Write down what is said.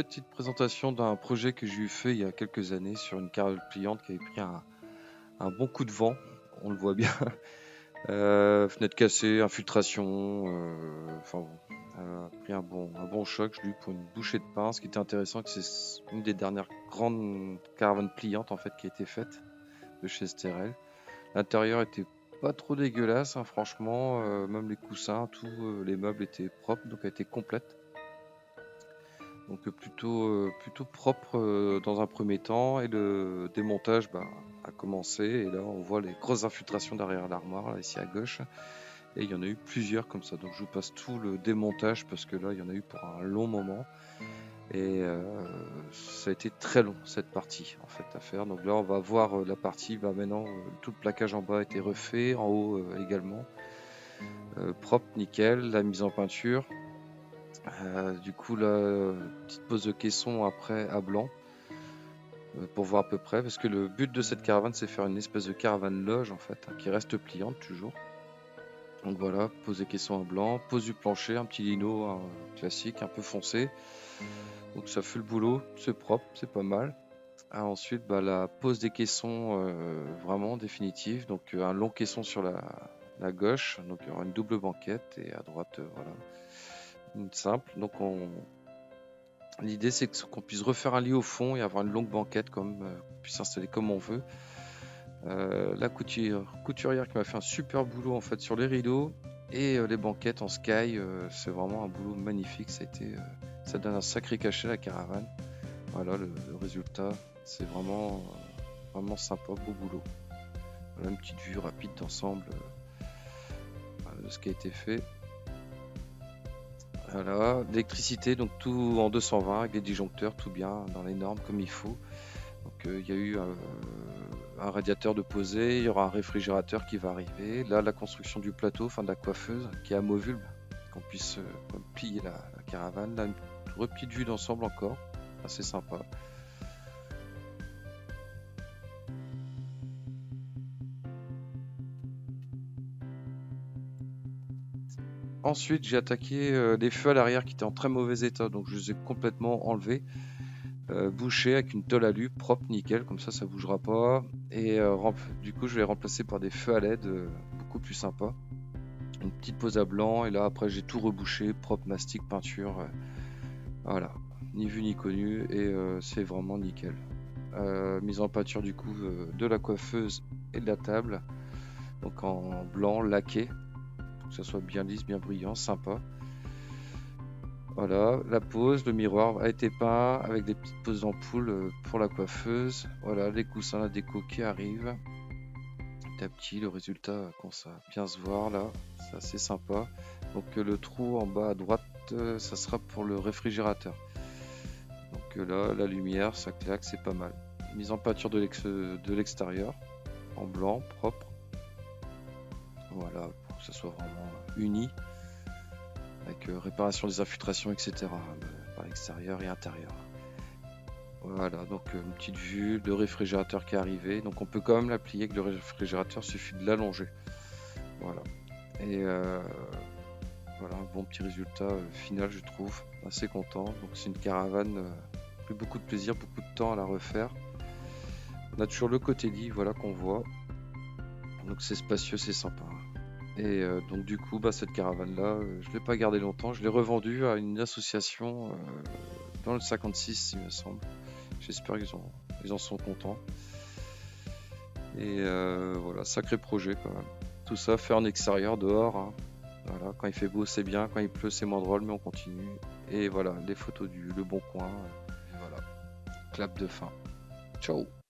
petite présentation d'un projet que j'ai eu fait il y a quelques années sur une caravane pliante qui avait pris un bon coup de vent, on le voit bien. Fenêtre cassée, infiltration, enfin bon, a pris un bon choc, je lui ai eu pour une bouchée de pain. Ce qui était intéressant, c'est que c'est une des dernières grandes caravanes pliantes en fait qui a été faite de chez STRL. L'intérieur était pas trop dégueulasse, hein, franchement, même les coussins, tous les meubles étaient propres, donc elle était complète. Donc plutôt propre dans un premier temps, et le démontage a commencé, et là on voit les grosses infiltrations derrière l'armoire là, ici à gauche, et il y en a eu plusieurs comme ça. Donc je vous passe tout le démontage parce que là il y en a eu pour un long moment, et ça a été très long cette partie en fait à faire. Donc là on va voir la partie, maintenant tout le plaquage en bas a été refait, en haut également, propre, nickel, la mise en peinture. Du coup, là, petite pose de caisson après à blanc, pour voir à peu près, parce que le but de cette caravane, c'est faire une espèce de caravane loge en fait, hein, qui reste pliante toujours. Donc voilà, pose des caissons à blanc, pose du plancher, un petit lino classique, un peu foncé. Donc ça fait le boulot, c'est propre, c'est pas mal. Ensuite, la pose des caissons vraiment définitive. Donc un long caisson sur la gauche, donc il y aura une double banquette, et à droite, voilà, une simple. Donc l'idée, c'est qu'on puisse refaire un lit au fond et avoir une longue banquette, qu'on puisse s'installer comme on veut. La couturière qui m'a fait un super boulot en fait sur les rideaux et les banquettes en sky, c'est vraiment un boulot magnifique. Ça donne un sacré cachet à la caravane. Voilà le résultat, c'est vraiment sympa, beau boulot. Voilà une petite vue rapide d'ensemble de ce qui a été fait. Voilà, l'électricité, donc tout en 220 avec des disjoncteurs, tout bien dans les normes comme il faut. Donc il y a eu un radiateur de posé, il y aura un réfrigérateur qui va arriver. Là, la construction du plateau, enfin de la coiffeuse, qui est amovible, qu'on puisse plier la caravane. Là, une petite vue d'ensemble encore, assez sympa. Ensuite, j'ai attaqué les feux à l'arrière qui étaient en très mauvais état, donc je les ai complètement enlevés. Bouché avec une tôle alu propre, nickel, comme ça bougera pas. Et du coup je vais remplacer par des feux à LED beaucoup plus sympa. Une petite pose à blanc, et là après j'ai tout rebouché, propre, mastic, peinture, voilà, ni vu ni connu, et c'est vraiment nickel. Mise en peinture du coup de la coiffeuse et de la table, donc en blanc laqué, pour que ça soit bien lisse, bien brillant, sympa. Voilà, la pose, le miroir a été peint avec des petites poses d'ampoule pour la coiffeuse. Voilà, les coussins, la déco qui arrive. Petit à petit, le résultat commence à bien se voir là, c'est assez sympa. Donc le trou en bas à droite, ça sera pour le réfrigérateur. Donc là, la lumière, ça claque, c'est pas mal. Mise en peinture de l'extérieur, en blanc, propre. Voilà, pour que ça soit vraiment uni, avec réparation des infiltrations, etc. par l'extérieur et intérieur. Voilà, donc une petite vue, le réfrigérateur qui est arrivé. Donc on peut quand même la plier avec le réfrigérateur, il suffit de l'allonger. Voilà. Et voilà, un bon petit résultat final, je trouve. Assez content. Donc c'est une caravane, pris beaucoup de plaisir, beaucoup de temps à la refaire. On a toujours le côté lit, voilà, qu'on voit. Donc c'est spacieux, c'est sympa. Et donc du coup, cette caravane-là, je ne l'ai pas gardée longtemps. Je l'ai revendue à une association dans le 56, il me semble. J'espère qu'ils en sont contents. Et voilà, sacré projet quand même. Tout ça fait en extérieur, dehors, hein. Voilà, quand il fait beau c'est bien, quand il pleut c'est moins drôle, mais on continue. Et voilà, les photos du Le Bon Coin. Et voilà, clap de fin. Ciao.